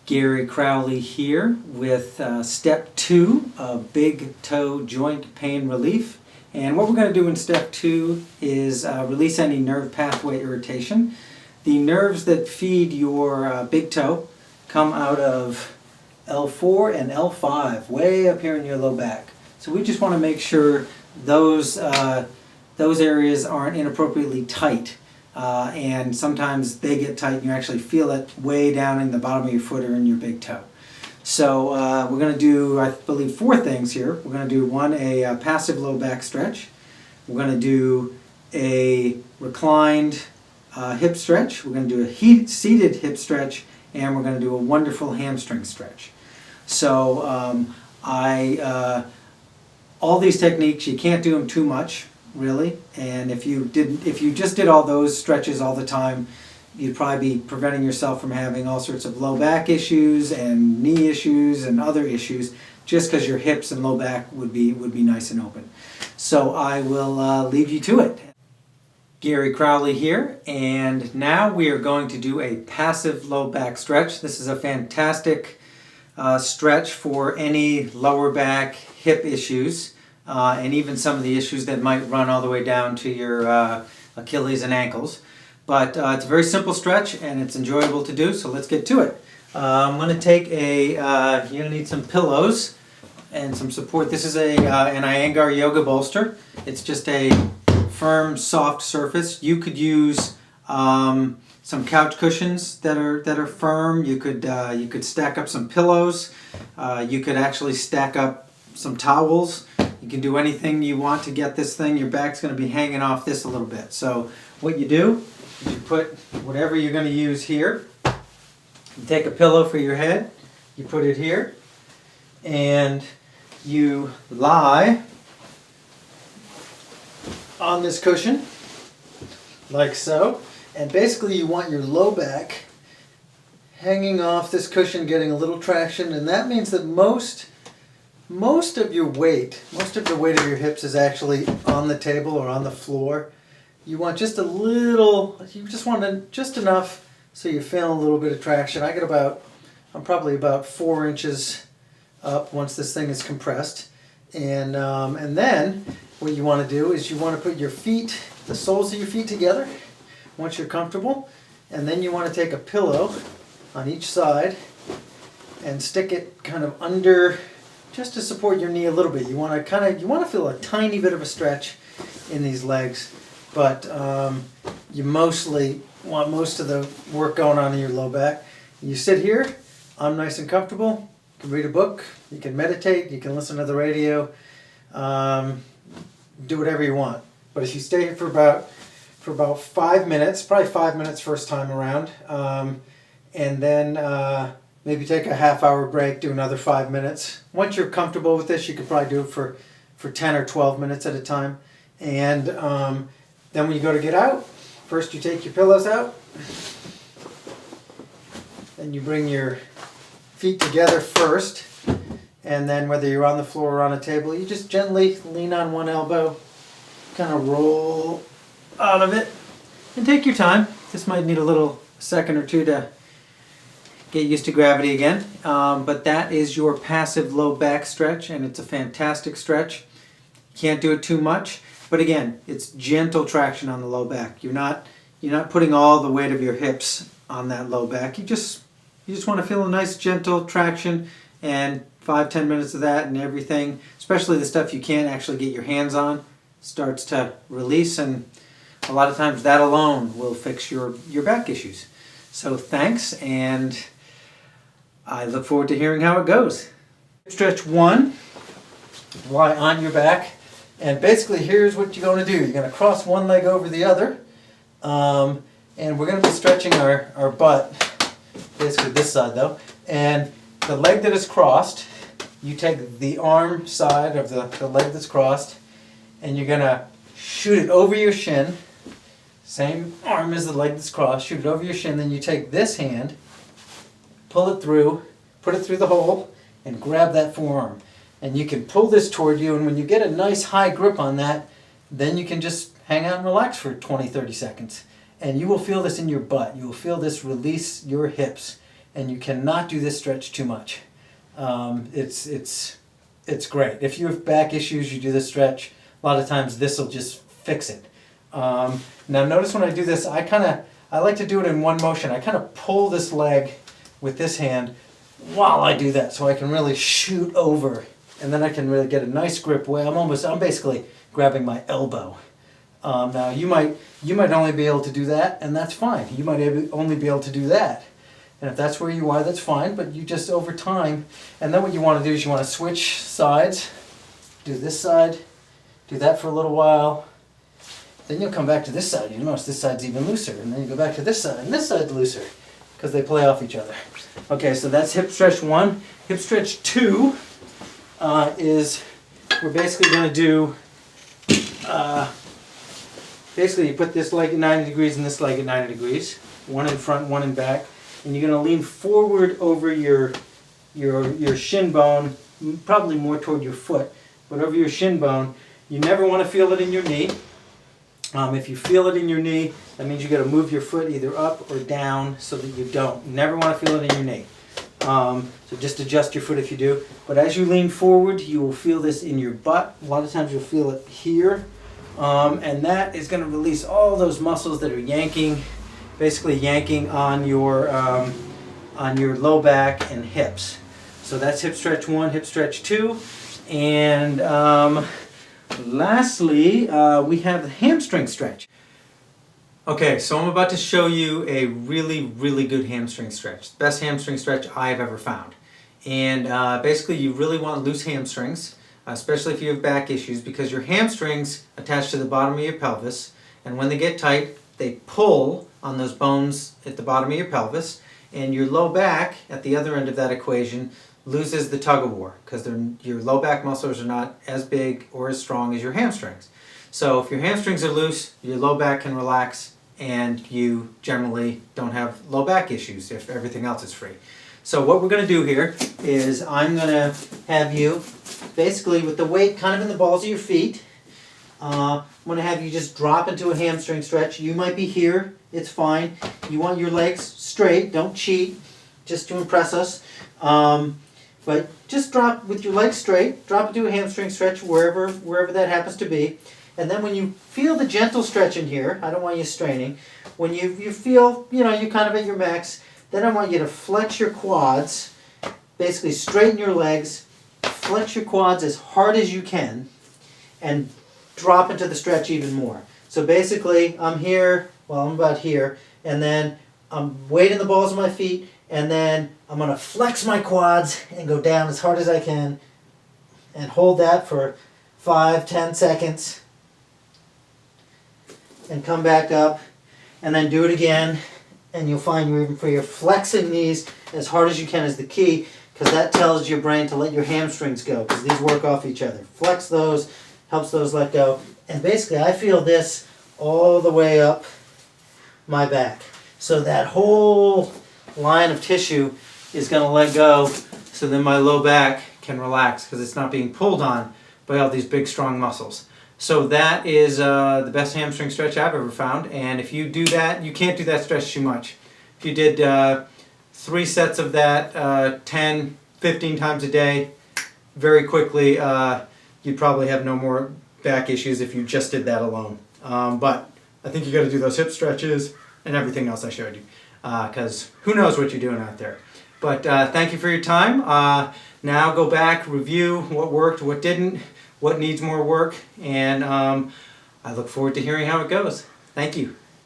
Gary Crowley here with step 2 of big toe joint pain relief. And what we're going to do in step 2 is release any nerve pathway irritation. The nerves that feed your big toe come out of L4 and L5, way up here in your low back. So we just want to make sure those areas aren't inappropriately tight. And sometimes they get tight and you actually feel it way down in the bottom of your foot or in your big toe. So we're going to do, I believe, 4 things here. We're going to do a passive low back stretch. We're going to do a reclined hip stretch. We're going to do a seated hip stretch, and we're going to do a wonderful hamstring stretch. So all these techniques, you can't do them too much, really. And if you just did all those stretches all the time, you'd probably be preventing yourself from having all sorts of low back issues and knee issues and other issues, just because your hips and low back would be nice and open. So I will leave you to it. Gary Crowley here, and now we are going to do a passive low back stretch. This is a fantastic stretch for any lower back, hip issues, and even some of the issues that might run all the way down to your Achilles and ankles. But it's a very simple stretch and it's enjoyable to do, so let's get to it. I'm going to take you're going to need some pillows and some support. This is an Iyengar yoga bolster. It's just a firm, soft surface. You could use some couch cushions that are firm. You could stack up some pillows. You could actually stack up some towels. You can do anything you want to get this thing. Your back's going to be hanging off this a little bit. So what you do is you put whatever you're going to use here. You take a pillow for your head. You put it here. And you lie on this cushion, like so. And basically you want your low back hanging off this cushion, getting a little traction. And that means that most of your weight, most of the weight of your hips is actually on the table or on the floor. You want just a little, you just want just enough so you're feeling a little bit of traction. I'm probably about 4 inches up once this thing is compressed. And then what you want to do is you want to put your feet, the soles of your feet together once you're comfortable. And then you want to take a pillow on each side and stick it kind of under, just to support your knee a little bit. You want to feel a tiny bit of a stretch in these legs, but you mostly want most of the work going on in your low back. You sit here, I'm nice and comfortable. You can read a book, you can meditate, you can listen to the radio, do whatever you want. But if you stay here for about 5 minutes, probably 5 minutes first time around, and then maybe take a half-hour break, do another 5 minutes. Once you're comfortable with this, you could probably do it for 10 or 12 minutes at a time. And then when you go to get out, first you take your pillows out. Then you bring your feet together first. And then whether you're on the floor or on a table, you just gently lean on one elbow, kind of roll out of it. And take your time. This might need a second or two to get used to gravity again, but that is your passive low back stretch, and it's a fantastic stretch. You can't do it too much, but again, it's gentle traction on the low back. You're not putting all the weight of your hips on that low back. You just want to feel a nice gentle traction, and 5-10 minutes of that, and everything, especially the stuff you can't actually get your hands on, starts to release, and a lot of times that alone will fix your back issues. So thanks, and I look forward to hearing how it goes. Stretch 1, lie on your back, and basically here's what you're going to do. You're going to cross one leg over the other, and we're going to be stretching our butt, basically this side though, and the leg that is crossed, you take the arm side of the leg that's crossed, and you're going to shoot it over your shin, same arm as the leg that's crossed, shoot it over your shin, then you take this hand, pull it through, put it through the hole, and grab that forearm. And you can pull this toward you, and when you get a nice high grip on that, then you can just hang out and relax for 20-30 seconds. And you will feel this in your butt. You will feel this release your hips. and you cannot do this stretch too much. It's great. If you have back issues, you do this stretch. A lot of times this will just fix it. Now notice when I do this, I like to do it in one motion. I kind of pull this leg with this hand while I do that, so I can really shoot over, and then I can really get a nice grip where I'm basically grabbing my elbow. Now you might only be able to do that, and that's fine. You might only be able to do that. And if that's where you are, that's fine, but you just over time, and then what you want to do is you want to switch sides, do this side, do that for a little while, then you'll come back to this side. You notice this side's even looser, and then you go back to this side, and this side's looser, because they play off each other. Okay, so that's hip stretch 1. Hip stretch 2 is, we're basically going to do, basically you put this leg at 90 degrees and this leg at 90 degrees, one in front, one in back. And you're going to lean forward over your shin bone, probably more toward your foot, but over your shin bone. You never want to feel it in your knee. If you feel it in your knee, that means you got to move your foot either up or down so that you don't. You never want to feel it in your knee. So just adjust your foot if you do. But as you lean forward, you will feel this in your butt. A lot of times you'll feel it here. And that is going to release all those muscles that are basically yanking on your low back and hips. So that's hip stretch 1, hip stretch 2, and lastly we have the hamstring stretch. Okay, so I'm about to show you a really good hamstring stretch. The best hamstring stretch I have ever found. And basically you really want loose hamstrings, especially if you have back issues, because your hamstrings attach to the bottom of your pelvis, and when they get tight, they pull on those bones at the bottom of your pelvis, and your low back at the other end of that equation loses the tug of war because your low back muscles are not as big or as strong as your hamstrings. So if your hamstrings are loose, your low back can relax, and you generally don't have low back issues if everything else is free. So what we're going to do here is I'm going to have you basically with the weight kind of in the balls of your feet. I'm going to have you just drop into a hamstring stretch. You might be here, it's fine. You want your legs straight, don't cheat, just to impress us. But just drop with your legs straight, drop into a hamstring stretch wherever that happens to be. And then when you feel the gentle stretch in here, I don't want you straining, when you feel, you're kind of at your max, then I want you to flex your quads, basically straighten your legs, flex your quads as hard as you can, and drop into the stretch even more. So basically, I'm here, I'm about here, and then I'm weight in the balls of my feet, and then I'm going to flex my quads and go down as hard as I can, and hold that for 5-10 seconds, and come back up, and then do it again, and you'll find you're flexing these as hard as you can is the key, because that tells your brain to let your hamstrings go, because these work off each other. Flex those, helps those let go. And basically I feel this all the way up my back. So that whole line of tissue is going to let go, so then my low back can relax because it's not being pulled on by all these big strong muscles. So that is the best hamstring stretch I've ever found, and if you do that, you can't do that stretch too much. If you did 3 sets of that 10, 15 times a day, very quickly you'd probably have no more back issues if you just did that alone. But I think you got to do those hip stretches and everything else I showed you, because who knows what you're doing out there. But thank you for your time. Now go back, review what worked, what didn't, what needs more work, and I look forward to hearing how it goes. Thank you.